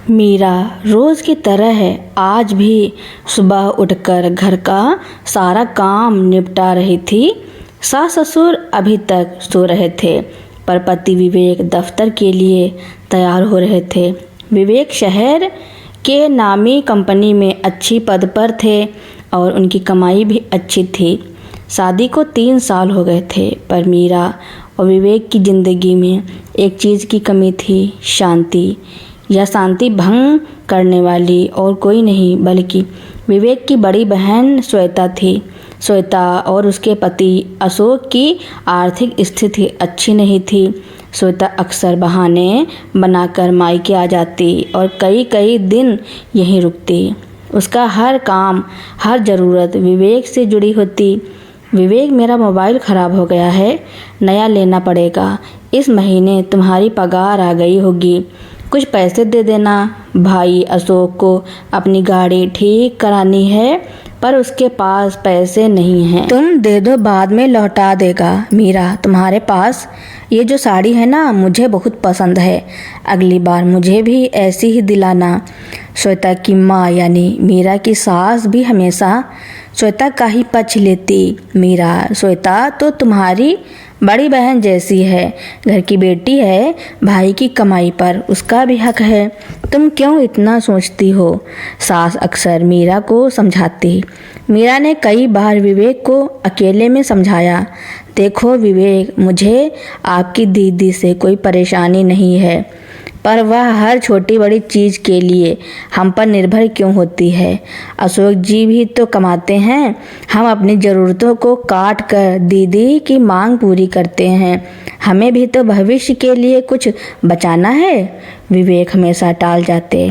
मीरा रोज़ की तरह आज भी सुबह उठकर घर का सारा काम निपटा रही थी। सास ससुर अभी तक सो रहे थे, पर पति विवेक दफ्तर के लिए तैयार हो रहे थे। विवेक शहर के नामी कंपनी में अच्छी पद पर थे और उनकी कमाई भी अच्छी थी। शादी को 3 साल हो गए थे, पर मीरा और विवेक की ज़िंदगी में एक चीज़ की कमी थी, शांति। यह शांति भंग करने वाली और कोई नहीं बल्कि विवेक की बड़ी बहन श्वेता थी। श्वेता और उसके पति अशोक की आर्थिक स्थिति अच्छी नहीं थी। श्वेता अक्सर बहाने बनाकर मायके आ जाती और कई कई दिन यहीं रुकती। उसका हर काम, हर ज़रूरत विवेक से जुड़ी होती। विवेक, मेरा मोबाइल ख़राब हो गया है, नया लेना पड़ेगा। इस महीने तुम्हारी पगार आ गई होगी, कुछ पैसे दे देना। भाई अशोक को अपनी गाड़ी ठीक करानी है, पर उसके पास पैसे नहीं हैं। तुम दे दो, बाद में लौटा देगा। मीरा, तुम्हारे पास ये जो साड़ी है ना, मुझे बहुत पसंद है, अगली बार मुझे भी ऐसी ही दिलाना। श्वेता की माँ यानी मीरा की सास भी हमेशा श्वेता का ही पक्ष लेती। मीरा, श्वेता तो तुम्हारी बड़ी बहन जैसी है, घर की बेटी है, भाई की कमाई पर उसका भी हक है, तुम क्यों इतना सोचती हो? सास अक्सर मीरा को समझाती। मीरा ने कई बार विवेक को अकेले में समझाया, देखो विवेक, मुझे आपकी दीदी से कोई परेशानी नहीं है, पर वह हर छोटी बड़ी चीज़ के लिए हम पर निर्भर क्यों होती है? अशोक जी भी तो कमाते हैं, हम अपनी ज़रूरतों को काट कर दीदी की मांग पूरी करते हैं, हमें भी तो भविष्य के लिए कुछ बचाना है। विवेक हमेशा टाल जाते।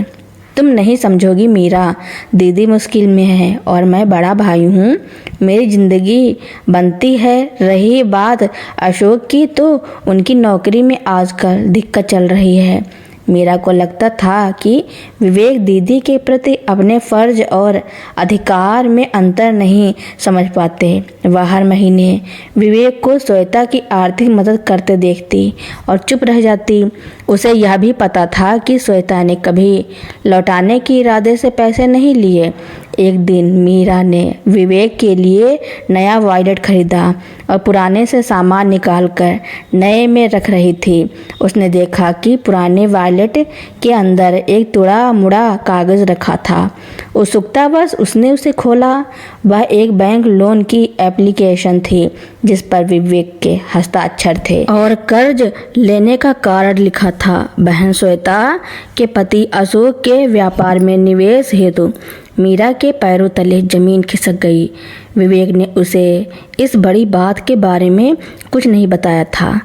तुम नहीं समझोगी मीरा, दीदी मुश्किल में है और मैं बड़ा भाई हूँ, मेरी ज़िंदगी बनती है। रही बात अशोक की, तो उनकी नौकरी में आजकल दिक्कत चल रही है। मीरा को लगता था कि विवेक दीदी के प्रति अपने फर्ज और अधिकार में अंतर नहीं समझ पाते। वह हर महीने विवेक को श्वेता की आर्थिक मदद करते देखती और चुप रह जाती। उसे यह भी पता था कि श्वेता ने कभी लौटाने के इरादे से पैसे नहीं लिए। एक दिन मीरा ने विवेक के लिए नया वॉलेट खरीदा और पुराने से सामान निकालकर नए में रख रही थी। उसने देखा कि पुराने वॉलेट के अंदर एक टुकड़ा मुड़ा कागज़ रखा था। उत्सुकतावश उसने उसे खोला। वह एक बैंक लोन की एप्लीकेशन थी, जिस पर विवेक के हस्ताक्षर थे और कर्ज लेने का कारण लिखा था। बहन श्वेता के पति अशोक के व्यापार में निवेश हेतु मीरा के पैरों तले जमीन खिसक गई। विवेक ने उसे इस बड़ी बात के बारे में कुछ नहीं बताया था।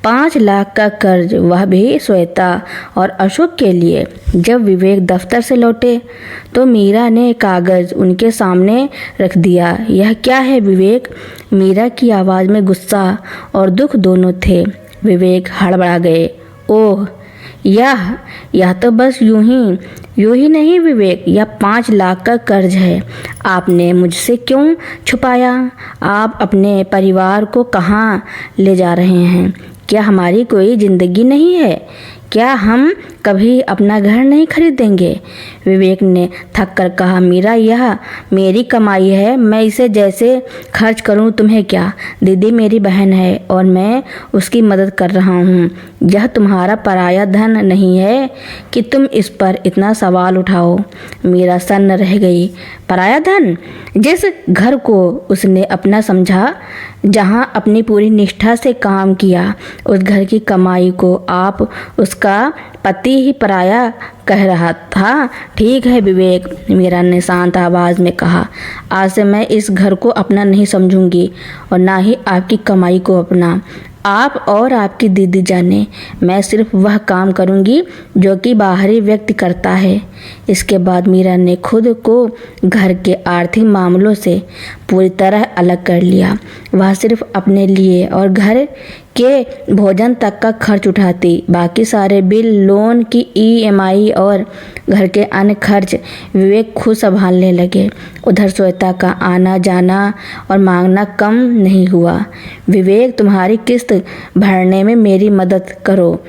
5 लाख का कर्ज, वह भी श्वेता और अशोक के लिए। जब विवेक दफ्तर से लौटे तो मीरा ने कागज़ उनके सामने रख दिया। यह क्या है विवेक? मीरा की आवाज़ में गुस्सा और दुख दोनों थे। विवेक हड़बड़ा गए। ओह, यह तो बस यूं ही नहीं विवेक, यह 5 लाख का कर्ज है। आपने मुझसे क्यों छुपाया? आप अपने परिवार को कहाँ ले जा रहे हैं? क्या हमारी कोई ज़िंदगी नहीं है? क्या हम कभी अपना घर नहीं खरीदेंगे? विवेक ने थक कर कहा, मीरा, यह मेरी कमाई है, मैं इसे जैसे खर्च करूं तुम्हें क्या? दीदी मेरी बहन है और मैं उसकी मदद कर रहा हूं। यह तुम्हारा पराया धन नहीं है कि तुम इस पर इतना सवाल उठाओ। मीरा सन्न रह गई। पराया धन? जिस घर को उसने अपना समझा, जहां अपनी पूरी निष्ठा से काम किया, उस घर की कमाई को आप उसका पति ही पराया कह रहा था। ठीक है विवेक, मीरा ने शांत आवाज़ में कहा, आज से मैं इस घर को अपना नहीं समझूंगी और ना ही आपकी कमाई को अपना। आप और आपकी दीदी जाने, मैं सिर्फ वह काम करूंगी जो कि बाहरी व्यक्ति करता है। इसके बाद मीरा ने खुद को घर के आर्थिक मामलों से पूरी तरह अलग कर लिया। वह सिर्फ अपने लिए और घर के भोजन तक का खर्च उठाती। बाकी सारे बिल, लोन की EMI और घर के अन्य खर्च विवेक खुद संभालने लगे। उधर श्वेता का आना जाना और मांगना कम नहीं हुआ। विवेक, तुम्हारी किस्त भरने में मेरी मदद करो,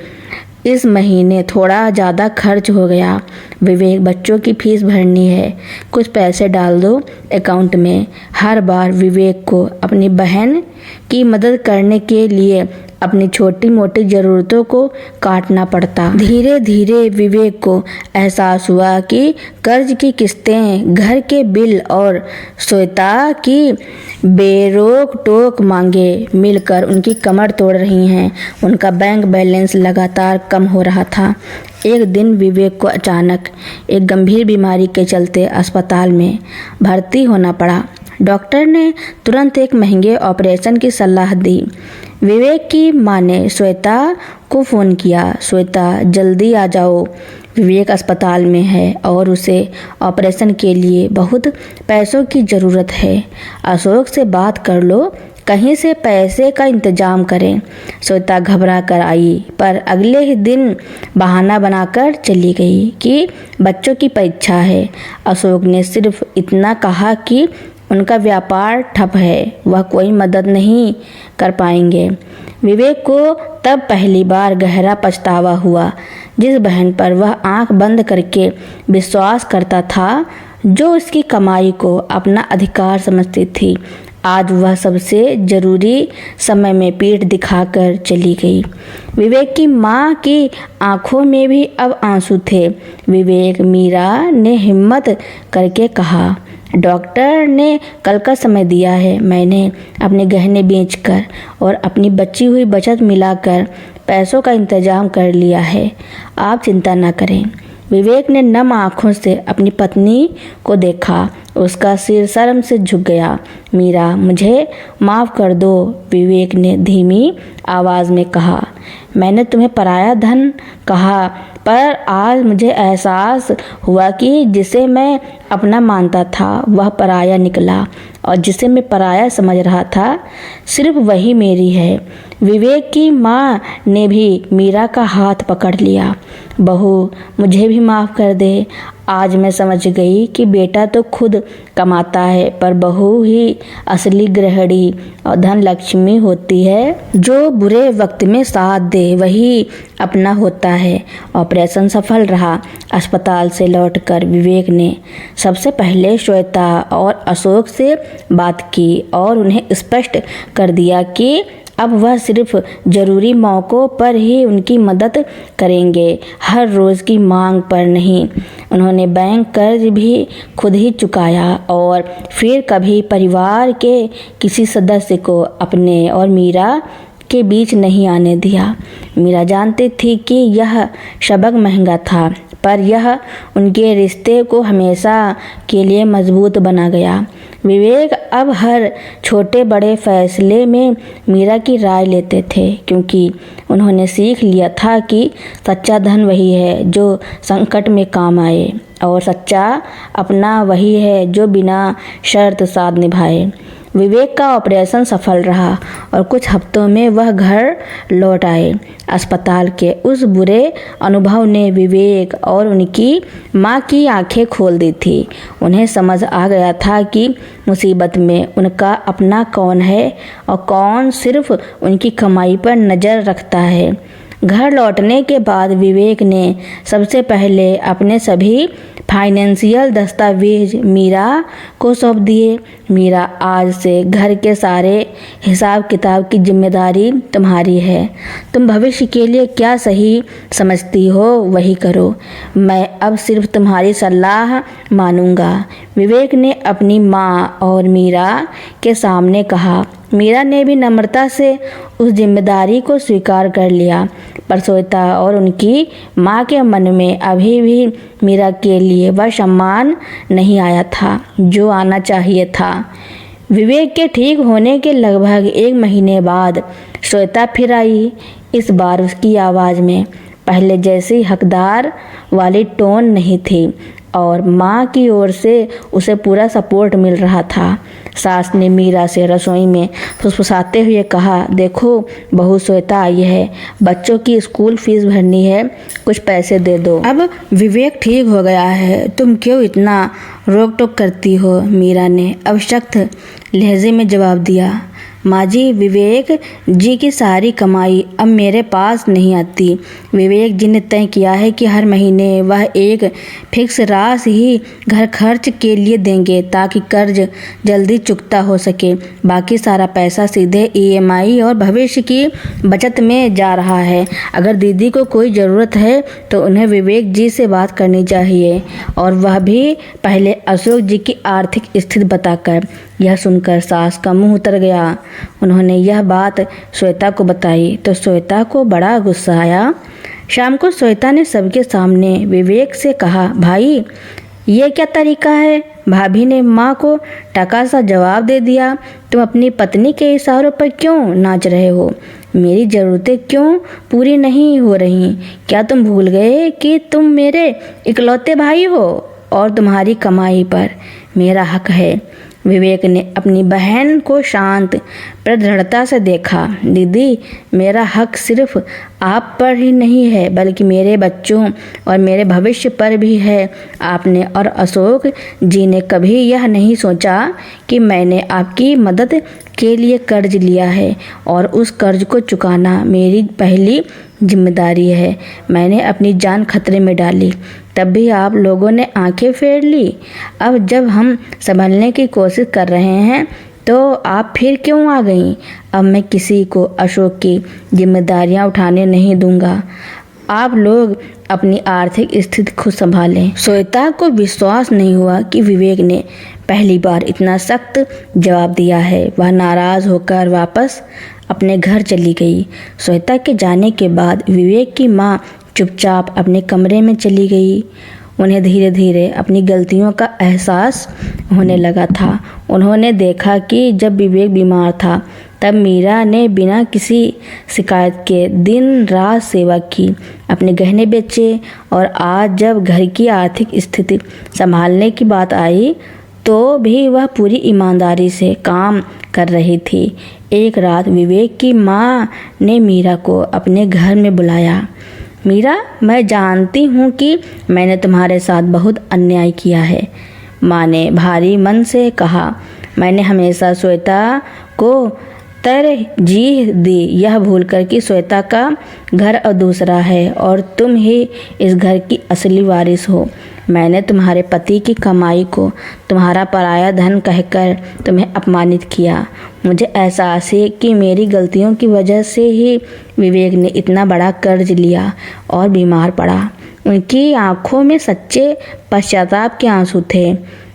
इस महीने थोड़ा ज़्यादा खर्च हो गया। विवेक, बच्चों की फीस भरनी है, कुछ पैसे डाल दो अकाउंट में। हर बार विवेक को अपनी बहन की मदद करने के लिए अपनी छोटी मोटी ज़रूरतों को काटना पड़ता। धीरे धीरे विवेक को एहसास हुआ कि कर्ज की किस्तें, घर के बिल और श्वेता की बेरोक टोक मांगे मिलकर उनकी कमर तोड़ रही हैं। उनका बैंक बैलेंस लगातार कम हो रहा था। एक दिन विवेक को अचानक एक गंभीर बीमारी के चलते अस्पताल में भर्ती होना पड़ा। डॉक्टर ने तुरंत एक महंगे ऑपरेशन की सलाह दी। विवेक की मां ने श्वेता को फ़ोन किया, श्वेता जल्दी आ जाओ, विवेक अस्पताल में है और उसे ऑपरेशन के लिए बहुत पैसों की ज़रूरत है। अशोक से बात कर लो, कहीं से पैसे का इंतजाम करें। श्वेता घबरा कर आई, पर अगले ही दिन बहाना बनाकर चली गई कि बच्चों की परीक्षा है। अशोक ने सिर्फ इतना कहा कि उनका व्यापार ठप है, वह कोई मदद नहीं कर पाएंगे। विवेक को तब पहली बार गहरा पछतावा हुआ। जिस बहन पर वह आंख बंद करके विश्वास करता था, जो उसकी कमाई को अपना अधिकार समझती थी, आज वह सबसे ज़रूरी समय में पीठ दिखाकर चली गई। विवेक की माँ की आंखों में भी अब आंसू थे। विवेक, मीरा ने हिम्मत करके कहा, डॉक्टर ने कल का समय दिया है। मैंने अपने गहने बेचकर और अपनी बची हुई बचत मिलाकर पैसों का इंतजाम कर लिया है, आप चिंता न करें। विवेक ने नम आँखों से अपनी पत्नी को देखा। उसका सिर शर्म से झुक गया। मीरा, मुझे माफ़ कर दो, विवेक ने धीमी आवाज़ में कहा। मैंने तुम्हें पराया धन कहा, पर आज मुझे एहसास हुआ कि जिसे मैं अपना मानता था वह पराया निकला, और जिसे मैं पराया समझ रहा था सिर्फ वही मेरी है। विवेक की माँ ने भी मीरा का हाथ पकड़ लिया। बहू, मुझे भी माफ़ कर दे। आज मैं समझ गई कि बेटा तो खुद कमाता है, पर बहू ही असली गृहिणी और धन लक्ष्मी होती है। जो बुरे वक्त में साथ दे वही अपना होता है। ऑपरेशन सफल रहा। अस्पताल से लौटकर विवेक ने सबसे पहले श्वेता और अशोक से बात की और उन्हें स्पष्ट कर दिया कि अब वह सिर्फ ज़रूरी मौक़ों पर ही उनकी मदद करेंगे, हर रोज़ की मांग पर नहीं। उन्होंने बैंक कर्ज भी खुद ही चुकाया और फिर कभी परिवार के किसी सदस्य को अपने और मीरा के बीच नहीं आने दिया। मीरा जानती थी कि यह सबक महंगा था, पर यह उनके रिश्ते को हमेशा के लिए मजबूत बना गया। विवेक अब हर छोटे बड़े फैसले में मीरा की राय लेते थे, क्योंकि उन्होंने सीख लिया था कि सच्चा धन वही है जो संकट में काम आए, और सच्चा अपना वही है जो बिना शर्त साथ निभाए। विवेक का ऑपरेशन सफल रहा और कुछ हफ्तों में वह घर लौट आए। अस्पताल के उस बुरे अनुभव ने विवेक और उनकी माँ की आंखें खोल दी थी। उन्हें समझ आ गया था कि मुसीबत में उनका अपना कौन है और कौन सिर्फ उनकी कमाई पर नज़र रखता है। घर लौटने के बाद विवेक ने सबसे पहले अपने सभी फाइनेंशियल दस्तावेज मीरा को सौंप दिए। मीरा, आज से घर के सारे हिसाब किताब की जिम्मेदारी तुम्हारी है। तुम भविष्य के लिए क्या सही समझती हो वही करो। मैं अब सिर्फ तुम्हारी सलाह मानूंगा, विवेक ने अपनी माँ और मीरा के सामने कहा। मीरा ने भी नम्रता से उस जिम्मेदारी को स्वीकार कर लिया, पर श्वेता और उनकी माँ के मन में अभी भी मीरा के लिए वह सम्मान नहीं आया था जो आना चाहिए था। विवेक के ठीक होने के लगभग 1 महीने बाद श्वेता फिर आई। इस बार उसकी आवाज़ में पहले जैसी हकदार वाली टोन नहीं थी और माँ की ओर से उसे पूरा सपोर्ट मिल रहा था। सास ने मीरा से रसोई में फुसफुसाते हुए कहा, देखो बहू श्वेता आई है, बच्चों की स्कूल फीस भरनी है, कुछ पैसे दे दो। अब विवेक ठीक हो गया है, तुम क्यों इतना रोक टोक करती हो? मीरा ने अब सख्त लहजे में जवाब दिया। माँ जी, विवेक जी की सारी कमाई अब मेरे पास नहीं आती। विवेक जी ने तय किया है कि हर महीने वह एक फिक्स राशि ही घर खर्च के लिए देंगे ताकि कर्ज जल्दी चुकता हो सके। बाकी सारा पैसा सीधे EMI और भविष्य की बचत में जा रहा है। अगर दीदी को कोई ज़रूरत है तो उन्हें विवेक जी से बात करनी चाहिए, और वह भी पहले अशोक जी की आर्थिक स्थिति बताकर। यह सुनकर सास का मुंह उतर गया। उन्होंने यह बात श्वेता को बताई तो श्वेता को बड़ा गुस्सा आया। शाम को श्वेता ने सबके सामने विवेक से कहा, भाई ये क्या तरीका है? भाभी ने माँ को टका सा जवाब दे दिया। तुम अपनी पत्नी के इशारों पर क्यों नाच रहे हो? मेरी ज़रूरतें क्यों पूरी नहीं हो रही? क्या तुम भूल गए कि तुम मेरे इकलौते भाई हो और तुम्हारी कमाई पर मेरा हक है? विवेक ने अपनी बहन को शांत प्रदृढ़ता से देखा। दीदी, मेरा हक सिर्फ आप पर ही नहीं है बल्कि मेरे बच्चों और मेरे भविष्य पर भी है। आपने और अशोक जी ने कभी यह नहीं सोचा कि मैंने आपकी मदद के लिए कर्ज लिया है और उस कर्ज को चुकाना मेरी पहली जिम्मेदारी है। मैंने अपनी जान खतरे में डाली, तब भी आप लोगों ने आंखें फेर ली। अब जब हम संभलने की कोशिश कर रहे हैं तो आप फिर क्यों आ गईं? अब मैं किसी को अशोक की जिम्मेदारियां उठाने नहीं दूंगा। आप लोग अपनी आर्थिक स्थिति खुद संभालें। श्वेता को विश्वास नहीं हुआ कि विवेक ने पहली बार इतना सख्त जवाब दिया है। वह नाराज होकर वापस अपने घर चली गई। श्वेता के जाने के बाद विवेक की माँ चुपचाप अपने कमरे में चली गई। उन्हें धीरे धीरे अपनी गलतियों का एहसास होने लगा था। उन्होंने देखा कि जब विवेक बीमार था तब मीरा ने बिना किसी शिकायत के दिन रात सेवा की, अपने गहने बेचे, और आज जब घर की आर्थिक स्थिति संभालने की बात आई तो भी वह पूरी ईमानदारी से काम कर रही थी। एक रात विवेक की माँ ने मीरा को अपने घर में बुलाया। मीरा, मैं जानती हूँ कि मैंने तुम्हारे साथ बहुत अन्याय किया है, माँ ने भारी मन से कहा। मैंने हमेशा श्वेता को तरजीह दी, यह भूलकर कि श्वेता का घर अब दूसरा है और तुम ही इस घर की असली वारिस हो। मैंने तुम्हारे पति की कमाई को तुम्हारा पराया धन कहकर तुम्हें अपमानित किया। मुझे एहसास है कि मेरी गलतियों की वजह से ही विवेक ने इतना बड़ा कर्ज लिया और बीमार पड़ा। उनकी आंखों में सच्चे पश्चाताप के आंसू थे।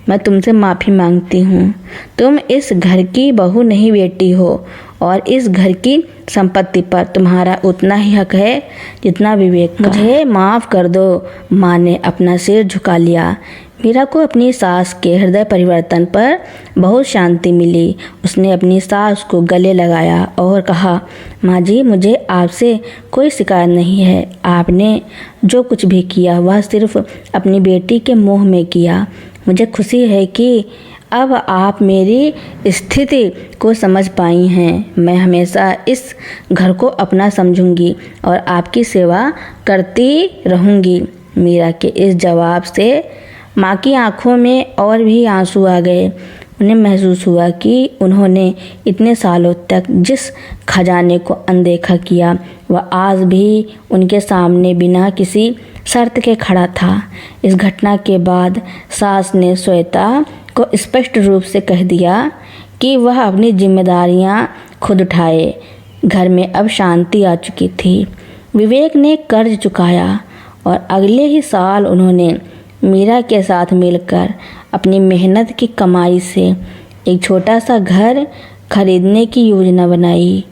मैं तुमसे माफ़ी मांगती हूँ। तुम इस घर की बहू नहीं, बेटी हो, और इस घर की संपत्ति पर तुम्हारा उतना ही हक है जितना विवेक का। मुझे माफ़ कर दो, माँ ने अपना सिर झुका लिया। मीरा को अपनी सास के हृदय परिवर्तन पर बहुत शांति मिली। उसने अपनी सास को गले लगाया और कहा, माँ जी, मुझे आपसे कोई शिकायत नहीं है। आपने जो कुछ भी किया वह सिर्फ अपनी बेटी के मोह में किया। मुझे खुशी है कि अब आप मेरी स्थिति को समझ पाई हैं। मैं हमेशा इस घर को अपना समझूंगी और आपकी सेवा करती रहूंगी। मीरा के इस जवाब से माँ की आंखों में और भी आंसू आ गए। उन्हें महसूस हुआ कि उन्होंने इतने सालों तक जिस खजाने को अनदेखा किया वह आज भी उनके सामने बिना किसी शर्त के खड़ा था। इस घटना के बाद सास ने श्वेता को स्पष्ट रूप से कह दिया कि वह अपनी जिम्मेदारियां खुद उठाए। घर में अब शांति आ चुकी थी। विवेक ने कर्ज चुकाया और अगले ही साल उन्होंने मीरा के साथ मिलकर अपनी मेहनत की कमाई से एक छोटा सा घर खरीदने की योजना बनाई।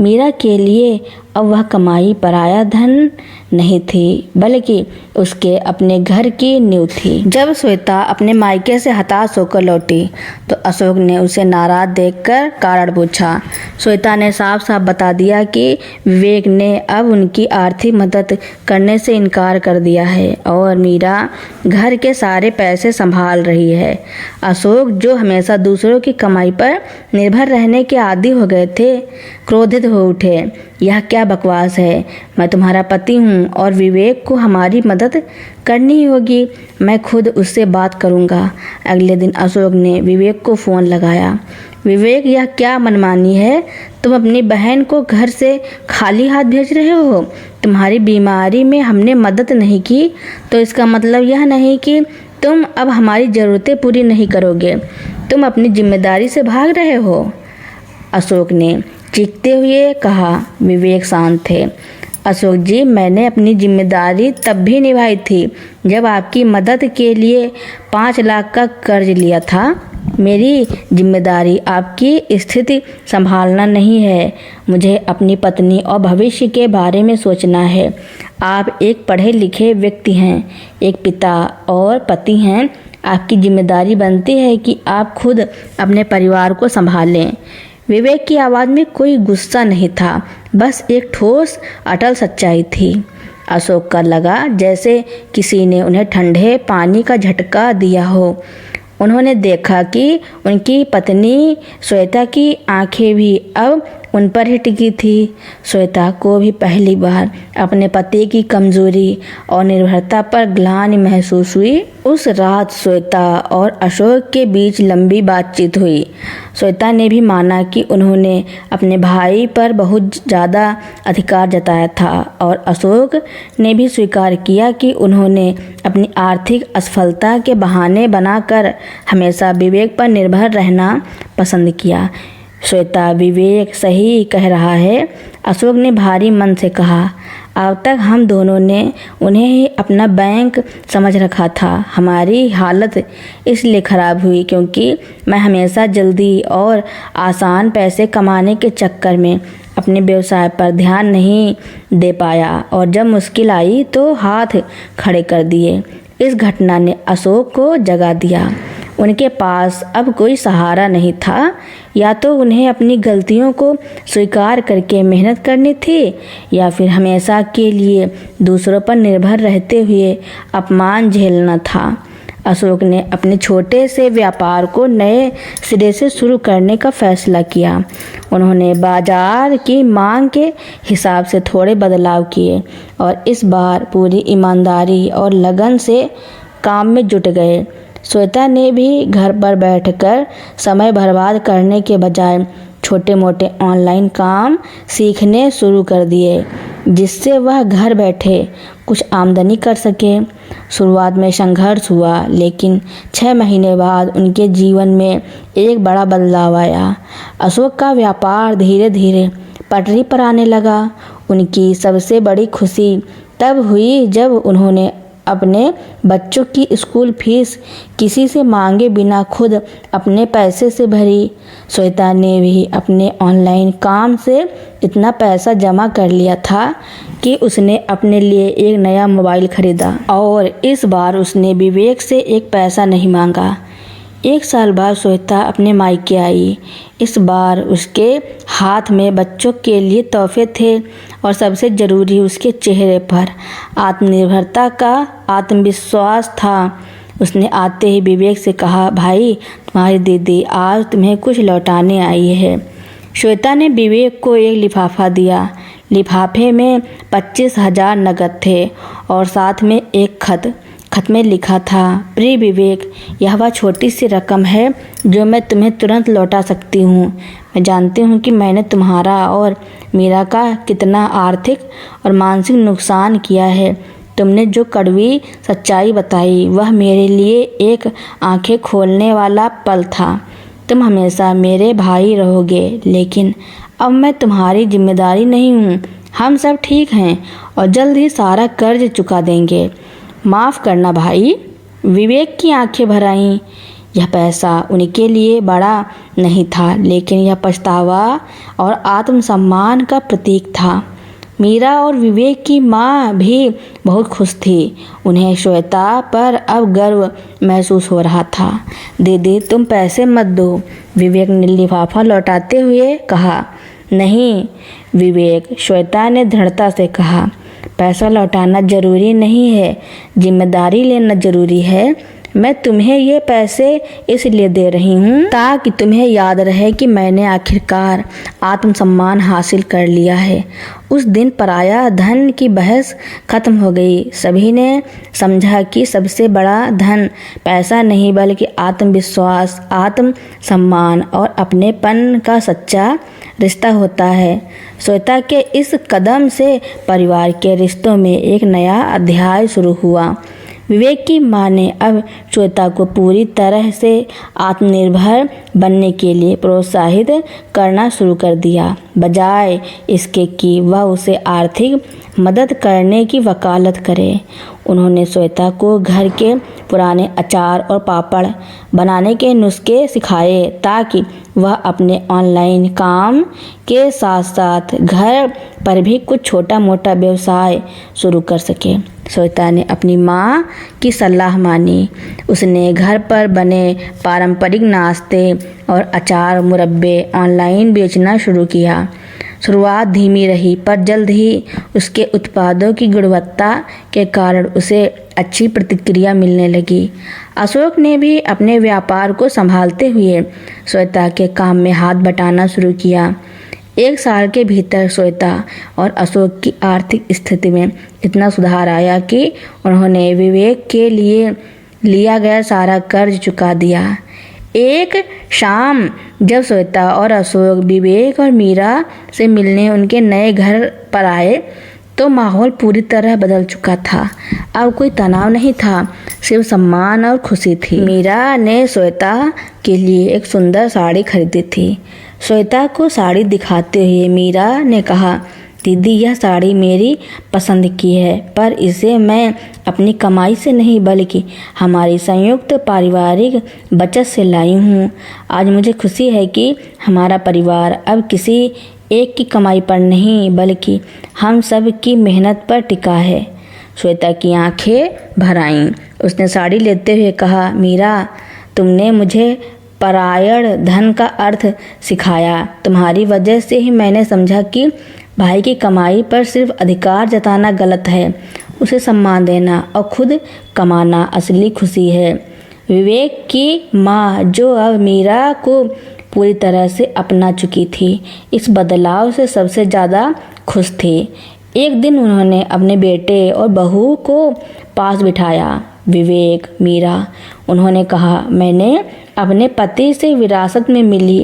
मीरा के लिए अब वह कमाई पराया धन नहीं थी बल्कि उसके अपने घर की नींव थी। जब श्वेता अपने मायके से हताश होकर लौटी तो अशोक ने उसे नाराज देखकर कारण पूछा। श्वेता ने साफ साफ बता दिया कि विवेक ने अब उनकी आर्थिक मदद करने से इनकार कर दिया है और मीरा घर के सारे पैसे संभाल रही है। अशोक, जो हमेशा दूसरों की कमाई पर निर्भर रहने के आदी हो गए थे, क्रोधित हो उठे। यह क्या बकवास है? मैं तुम्हारा पति हूँ और विवेक को हमारी मदद करनी होगी। मैं खुद उससे बात करूँगा। अगले दिन अशोक ने विवेक को फ़ोन लगाया। विवेक, यह क्या मनमानी है? तुम अपनी बहन को घर से खाली हाथ भेज रहे हो। तुम्हारी बीमारी में हमने मदद नहीं की तो इसका मतलब यह नहीं कि तुम अब हमारी ज़रूरतें पूरी नहीं करोगे। तुम अपनी जिम्मेदारी से भाग रहे हो। अशोक ने चीखते हुए कहा। विवेक शांत थे। अशोक जी, मैंने अपनी जिम्मेदारी तब भी निभाई थी जब आपकी मदद के लिए 5 लाख का कर्ज लिया था। मेरी जिम्मेदारी आपकी स्थिति संभालना नहीं है। मुझे अपनी पत्नी और भविष्य के बारे में सोचना है। आप एक पढ़े लिखे व्यक्ति हैं, एक पिता और पति हैं। आपकी जिम्मेदारी बनती है कि आप खुद अपने परिवार को संभालें। विवेक की आवाज़ में कोई गुस्सा नहीं था, बस एक ठोस अटल सच्चाई थी। अशोक का लगा जैसे किसी ने उन्हें ठंडे पानी का झटका दिया हो। उन्होंने देखा कि उनकी पत्नी श्वेता की आंखें भी अब उन पर ही टिकी थी। श्वेता को भी पहली बार अपने पति की कमजोरी और निर्भरता पर ग्लानि महसूस हुई। उस रात श्वेता और अशोक के बीच लंबी बातचीत हुई। श्वेता ने भी माना कि उन्होंने अपने भाई पर बहुत ज़्यादा अधिकार जताया था और अशोक ने भी स्वीकार किया कि उन्होंने अपनी आर्थिक असफलता के बहाने बनाकर हमेशा विवेक पर निर्भर रहना पसंद किया। श्वेता, विवेक सही कह रहा है, अशोक ने भारी मन से कहा। अब तक हम दोनों ने उन्हें ही अपना बैंक समझ रखा था। हमारी हालत इसलिए ख़राब हुई क्योंकि मैं हमेशा जल्दी और आसान पैसे कमाने के चक्कर में अपने व्यवसाय पर ध्यान नहीं दे पाया और जब मुश्किल आई तो हाथ खड़े कर दिए। इस घटना ने अशोक को जगा दिया। उनके पास अब कोई सहारा नहीं था। या तो उन्हें अपनी गलतियों को स्वीकार करके मेहनत करनी थी या फिर हमेशा के लिए दूसरों पर निर्भर रहते हुए अपमान झेलना था। अशोक ने अपने छोटे से व्यापार को नए सिरे से शुरू करने का फैसला किया। उन्होंने बाजार की मांग के हिसाब से थोड़े बदलाव किए और इस बार पूरी ईमानदारी और लगन से काम में जुट गए। श्वेता ने भी घर पर बैठकर समय बर्बाद करने के बजाय छोटे मोटे ऑनलाइन काम सीखने शुरू कर दिए जिससे वह घर बैठे कुछ आमदनी कर सके। शुरुआत में संघर्ष हुआ लेकिन 6 महीने बाद उनके जीवन में एक बड़ा बदलाव आया। अशोक का व्यापार धीरे धीरे पटरी पर आने लगा। उनकी सबसे बड़ी खुशी तब हुई जब उन्होंने अपने बच्चों की स्कूल फीस किसी से मांगे बिना खुद अपने पैसे से भरी। श्वेता ने भी अपने ऑनलाइन काम से इतना पैसा जमा कर लिया था कि उसने अपने लिए एक नया मोबाइल खरीदा और इस बार उसने विवेक से एक पैसा नहीं मांगा। 1 साल बाद श्वेता अपने मायके आई। इस बार उसके हाथ में बच्चों के लिए तोहफे थे और सबसे ज़रूरी उसके चेहरे पर आत्मनिर्भरता का आत्मविश्वास था। उसने आते ही विवेक से कहा, भाई, तुम्हारी दीदी आज तुम्हें कुछ लौटाने आई है। श्वेता ने विवेक को एक लिफाफा दिया। लिफाफे में 25,000 नकद थे और साथ में एक खत में लिखा था, प्रिय विवेक, यह वह छोटी सी रकम है जो मैं तुम्हें तुरंत लौटा सकती हूँ। मैं जानती हूँ कि मैंने तुम्हारा और मीरा का कितना आर्थिक और मानसिक नुकसान किया है। तुमने जो कड़वी सच्चाई बताई वह मेरे लिए एक आंखें खोलने वाला पल था। तुम हमेशा मेरे भाई रहोगे, लेकिन अब मैं तुम्हारी जिम्मेदारी नहीं हूँ। हम सब ठीक हैं और जल्द ही सारा कर्ज चुका देंगे। माफ़ करना भाई। विवेक की आंखें भर आईं। यह पैसा उनके लिए बड़ा नहीं था, लेकिन यह पछतावा और आत्मसम्मान का प्रतीक था। मीरा और विवेक की माँ भी बहुत खुश थी। उन्हें श्वेता पर अब गर्व महसूस हो रहा था। दीदी, तुम पैसे मत दो, विवेक ने लिफाफा लौटाते हुए कहा। नहीं विवेक, श्वेता ने दृढ़ता से कहा, पैसा लौटाना जरूरी नहीं है, जिम्मेदारी लेना जरूरी है। मैं तुम्हें ये पैसे इसलिए दे रही हूँ ताकि तुम्हें याद रहे कि मैंने आखिरकार आत्मसम्मान हासिल कर लिया है। उस दिन पराया धन की बहस खत्म हो गई। सभी ने समझा कि सबसे बड़ा धन पैसा नहीं बल्कि आत्मविश्वास, आत्मसम्मान और अपनेपन का सच्चा रिश्ता होता है। श्वेता के इस कदम से परिवार के रिश्तों में एक नया अध्याय शुरू हुआ। विवेक की मां ने अब श्वेता को पूरी तरह से आत्मनिर्भर बनने के लिए प्रोत्साहित करना शुरू कर दिया, बजाय इसके कि वह उसे आर्थिक मदद करने की वकालत करे। उन्होंने श्वेता को घर के पुराने अचार और पापड़ बनाने के नुस्खे सिखाए ताकि वह अपने ऑनलाइन काम के साथ साथ घर पर भी कुछ छोटा मोटा व्यवसाय शुरू कर सके। श्वेता ने अपनी माँ की सलाह मानी। उसने घर पर बने पारंपरिक नाश्ते और अचार मुरब्बे ऑनलाइन बेचना शुरू किया। शुरुआत धीमी रही, पर जल्द ही उसके उत्पादों की गुणवत्ता के कारण उसे अच्छी प्रतिक्रिया मिलने लगी। अशोक ने भी अपने व्यापार को संभालते हुए श्वेता के काम में हाथ बटाना शुरू किया। 1 साल के भीतर श्वेता और अशोक की आर्थिक स्थिति में इतना सुधार आया कि उन्होंने विवेक के लिए लिया गया सारा कर्ज चुका दिया। एक शाम जब श्वेता और अशोक विवेक और मीरा से मिलने उनके नए घर पर आए तो माहौल पूरी तरह बदल चुका था। अब कोई तनाव नहीं था, सिर्फ सम्मान और खुशी थी। मीरा ने श्वेता के लिए एक सुंदर साड़ी खरीदी थी। श्वेता को साड़ी दिखाते हुए मीरा ने कहा, दीदी यह साड़ी मेरी पसंद की है, पर इसे मैं अपनी कमाई से नहीं बल्कि हमारी संयुक्त पारिवारिक बचत से लाई हूँ। आज मुझे खुशी है कि हमारा परिवार अब किसी एक की कमाई पर नहीं बल्कि हम सब की मेहनत पर टिका है। श्वेता की आंखें भर आईं। उसने साड़ी लेते हुए कहा, मीरा तुमने मुझे परायण धन का अर्थ सिखाया। तुम्हारी वजह से ही मैंने समझा कि भाई की कमाई पर सिर्फ अधिकार जताना गलत है, उसे सम्मान देना और खुद कमाना असली खुशी है। विवेक की माँ, जो अब मीरा को पूरी तरह से अपना चुकी थी, इस बदलाव से सबसे ज़्यादा खुश थी। एक दिन उन्होंने अपने बेटे और बहू को पास बिठाया। विवेक, मीरा, उन्होंने कहा, मैंने अपने पति से विरासत में मिली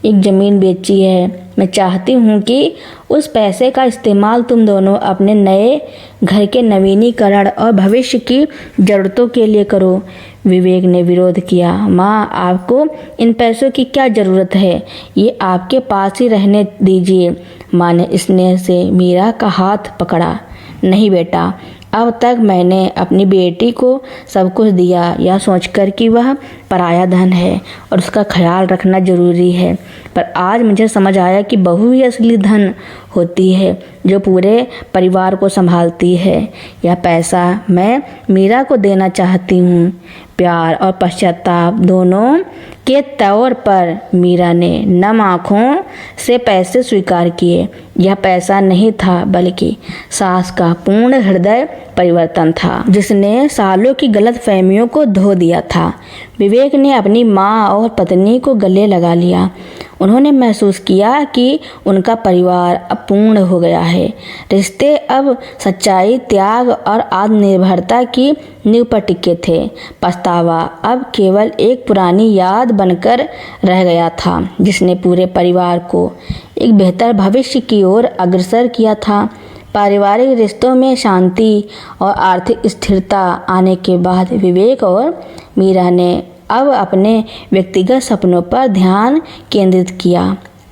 एक ज़मीन बेची है। मैं चाहती हूँ कि उस पैसे का इस्तेमाल तुम दोनों अपने नए घर के नवीनीकरण और भविष्य की ज़रूरतों के लिए करो। विवेक ने विरोध किया, माँ आपको इन पैसों की क्या ज़रूरत है, ये आपके पास ही रहने दीजिए। माँ ने स्नेह से मीरा का हाथ पकड़ा, नहीं बेटा, अब तक मैंने अपनी बेटी को सब कुछ दिया, यह सोचकर कि वह पराया धन है और उसका ख्याल रखना जरूरी है, पर आज मुझे समझ आया कि बहू ही असली धन होती है जो पूरे परिवार को संभालती है। यह पैसा मैं मीरा को देना चाहती हूँ। प्यार और पश्चाताप दोनों के तौर पर मीरा ने नम आँखों से पैसे स्वीकार किए। यह पैसा नहीं था बल्कि सास का पूर्ण हृदय परिवर्तन था, जिसने सालों की गलतफहमियों को धो दिया था। विवेक ने अपनी माँ और पत्नी को गले लगा लिया। उन्होंने महसूस किया कि उनका परिवार अब पूर्ण हो गया है। रिश्ते अब सच्चाई, त्याग और आत्मनिर्भरता की नींव पर टिके थे। पछतावा अब केवल एक पुरानी याद बनकर रह गया था, जिसने पूरे परिवार को एक बेहतर भविष्य की ओर अग्रसर किया था। पारिवारिक रिश्तों में शांति और आर्थिक स्थिरता आने के बाद विवेक और मीरा ने अब अपने व्यक्तिगत सपनों पर ध्यान केंद्रित किया।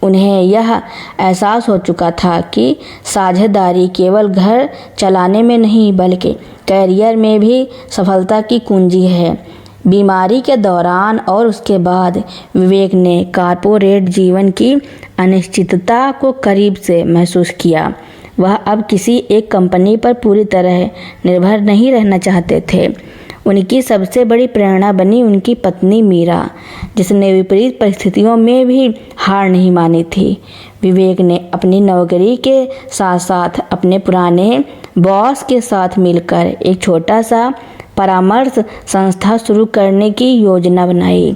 उन्हें यह एहसास हो चुका था कि साझेदारी केवल घर चलाने में नहीं बल्कि कैरियर में भी सफलता की कुंजी है। बीमारी के दौरान और उसके बाद विवेक ने कॉर्पोरेट जीवन की अनिश्चितता को करीब से महसूस किया। वह अब किसी एक कंपनी पर पूरी तरह निर्भर नहीं रहना चाहते थे। उनकी सबसे बड़ी प्रेरणा बनी उनकी पत्नी मीरा, जिसने विपरीत परिस्थितियों में भी हार नहीं मानी थी। विवेक ने अपनी नौकरी के साथ साथ अपने पुराने बॉस के साथ मिलकर एक छोटा सा परामर्श संस्था शुरू करने की योजना बनाई।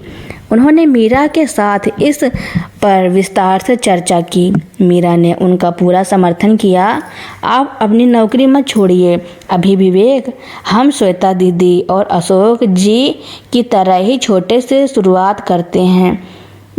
उन्होंने मीरा के साथ इस पर विस्तार से चर्चा की। मीरा ने उनका पूरा समर्थन किया। आप अपनी नौकरी मत छोड़िए। अभी विवेक, हम श्वेता दीदी और अशोक जी की तरह ही छोटे से शुरुआत करते हैं।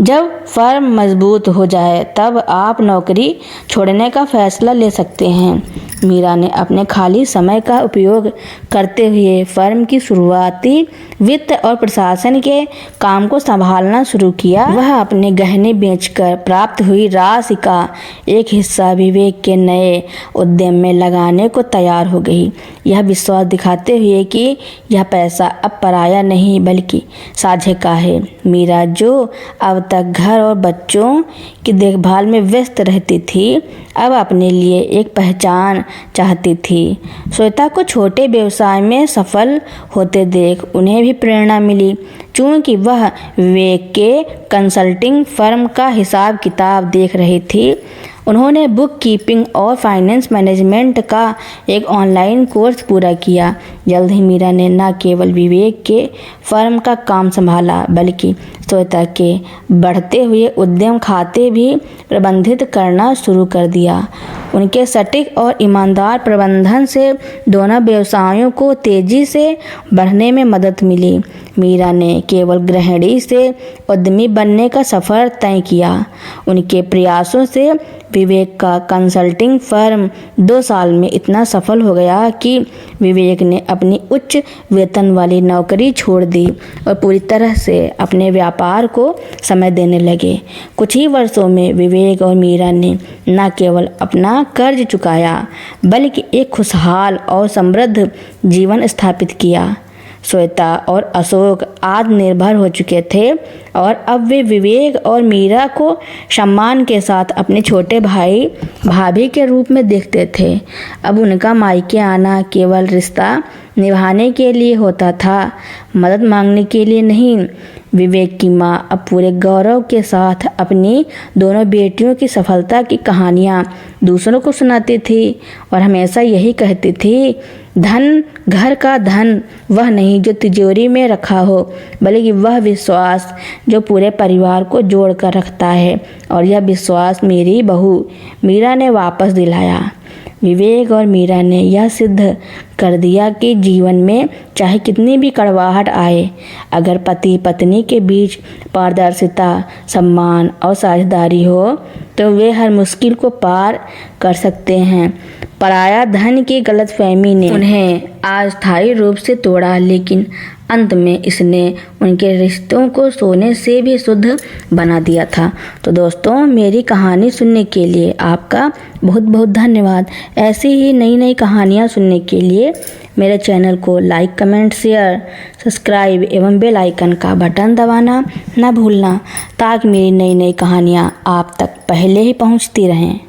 जब फर्म मजबूत हो जाए तब आप नौकरी छोड़ने का फैसला ले सकते हैं। मीरा ने अपने खाली समय का उपयोग करते हुए फर्म की शुरुआती वित्त और प्रशासन के काम को संभालना शुरू किया। वह अपने गहने बेचकर प्राप्त हुई राशि का एक हिस्सा विवेक के नए उद्यम में लगाने को तैयार हो गई, यह विश्वास दिखाते हुए कि यह पैसा अब पराया नहीं बल्कि साझे का है। मीरा, जो अब तक घर और बच्चों की देखभाल में व्यस्त रहती थी, अब अपने लिए एक पहचान चाहती थी। श्वेता को छोटे व्यवसाय में सफल होते देख उन्हें भी प्रेरणा मिली। चूंकि वह विवेक के कंसल्टिंग फर्म का हिसाब किताब देख रही थी, उन्होंने बुक कीपिंग और फाइनेंस मैनेजमेंट का एक ऑनलाइन कोर्स पूरा किया। जल्द ही मीरा ने न केवल विवेक के फर्म का काम संभाला बल्कि श्वेता के बढ़ते हुए उद्यम खाते भी प्रबंधित करना शुरू कर दिया। उनके सटीक और ईमानदार प्रबंधन से दोनों व्यवसायों को तेजी से बढ़ने में मदद मिली। मीरा ने केवल गृहिणी से उद्यमी बनने का सफर तय किया। उनके प्रयासों से विवेक का कंसल्टिंग फर्म 2 साल में इतना सफल हो गया कि विवेक ने अपनी उच्च वेतन वाली नौकरी छोड़ दी और पूरी तरह से अपने व्यापार को समय देने लगे। कुछ ही वर्षों में विवेक और मीरा ने न केवल अपना कर्ज चुकाया बल्कि एक खुशहाल और समृद्ध जीवन स्थापित किया। श्वेता और अशोक आत्मनिर्भर हो चुके थे और अब वे विवेक और मीरा को सम्मान के साथ अपने छोटे भाई भाभी के रूप में देखते थे। अब उनका मायके आना केवल रिश्ता निभाने के लिए होता था, मदद मांगने के लिए नहीं। विवेक की माँ अब पूरे गौरव के साथ अपनी दोनों बेटियों की सफलता की कहानियाँ दूसरों को सुनाती थी और हमेशा यही कहती थी, धन, घर का धन वह नहीं जो तिजोरी में रखा हो, बल्कि वह विश्वास जो पूरे परिवार को जोड़ कर रखता है। और यह विश्वास मेरी बहू मीरा ने वापस दिलाया। विवेक और मीरा ने यह सिद्ध कर दिया कि जीवन में चाहे कितनी भी कड़वाहट आए, अगर पति पत्नी के बीच पारदर्शिता, सम्मान और साझेदारी हो तो वे हर मुश्किल को पार कर सकते हैं। पराया धन की गलतफहमी ने उन्हें अस्थायी रूप से तोड़ा, लेकिन अंत में इसने उनके रिश्तों को सोने से भी शुद्ध बना दिया था। तो दोस्तों, मेरी कहानी सुनने के लिए आपका बहुत बहुत धन्यवाद। ऐसी ही नई नई कहानियाँ सुनने के लिए मेरे चैनल को लाइक, कमेंट, शेयर, सब्सक्राइब एवं बेल आइकन का बटन दबाना न भूलना, ताकि मेरी नई नई कहानियाँ आप तक पहले ही पहुँचती रहें।